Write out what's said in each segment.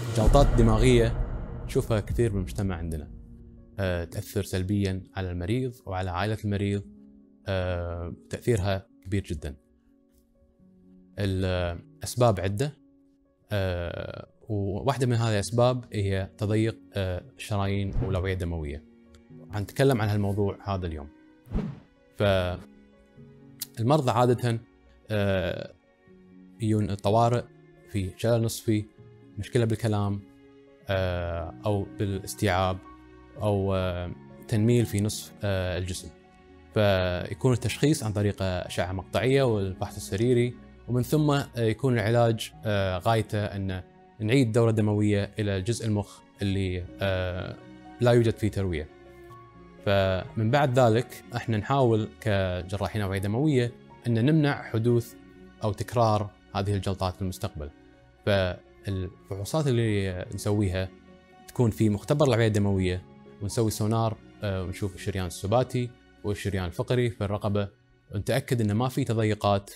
الجلطات الدماغية نشوفها كثير بالمجتمع عندنا، تأثر سلبيا على المريض وعلى عائلة المريض. تأثيرها كبير جدا. الأسباب عدة، وواحدة من هذه الأسباب هي تضيق الشرايين والأوعية الدموية. هنتكلم عن هالموضوع هذا اليوم. فالمرضى عادة يجون الطوارئ في شلل نصفي، مشكلة بالكلام أو بالاستيعاب أو تنميل في نصف الجسم. فيكون التشخيص عن طريق أشعة مقطعية والفحص السريري، ومن ثم يكون العلاج غايته أن نعيد الدورة الدموية إلى جزء المخ اللي لا يوجد فيه تروية. فمن بعد ذلك احنا نحاول كجراحين أوعية دموية أن نمنع حدوث أو تكرار هذه الجلطات في المستقبل. فالفحوصات اللي نسويها تكون في مختبر الأوعية الدموية، ونسوي سونار ونشوف الشريان السباتي والشريان الفقري في الرقبة، ونتأكد أن ما في تضيقات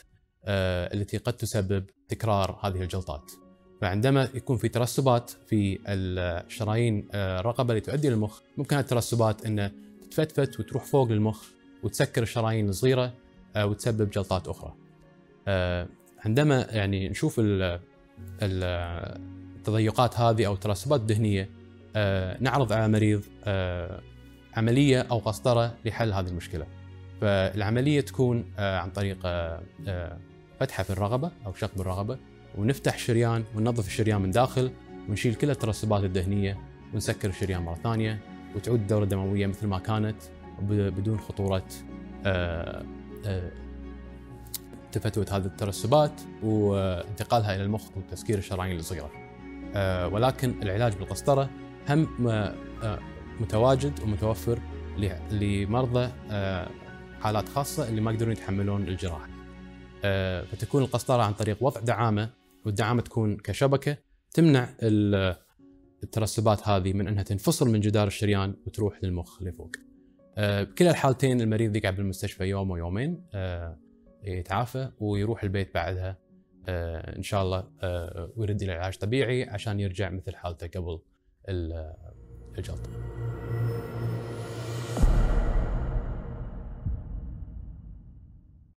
التي قد تسبب تكرار هذه الجلطات. فعندما يكون في ترسبات في الشرايين الرقبة اللي تؤدي للمخ، ممكن الترسبات أن تتفتفت وتروح فوق للمخ وتسكر الشرايين الصغيرة وتسبب جلطات أخرى. عندما يعني نشوف التضيقات هذه أو الترسبات الدهنية، نعرض على المريض عملية أو قسطرة لحل هذه المشكلة. فالعملية تكون عن طريق فتحة في الرقبة أو شق بالرقبة، ونفتح الشريان وننظف الشريان من داخل، ونشيل كل الترسبات الدهنية ونسكر الشريان مرة ثانية، وتعود الدورة الدموية مثل ما كانت بدون خطورة تفتوت هذه الترسبات وانتقالها إلى المخ وتسكير الشرايين الصغيرة. ولكن العلاج بالقسطرة هم متواجد ومتوفر لمرضى حالات خاصة اللي ما يقدرون يتحملون الجراحة. فتكون القسطرة عن طريق وضع دعامة، والدعامة تكون كشبكة تمنع الترسبات هذه من أنها تنفصل من جدار الشريان وتروح للمخ لفوق. بكلا الحالتين المريض يقعد بالمستشفى يوم ويومين يتعافى ويروح البيت بعدها إن شاء الله، ويرد إلى العلاج طبيعي عشان يرجع مثل حالته قبل الجلطة.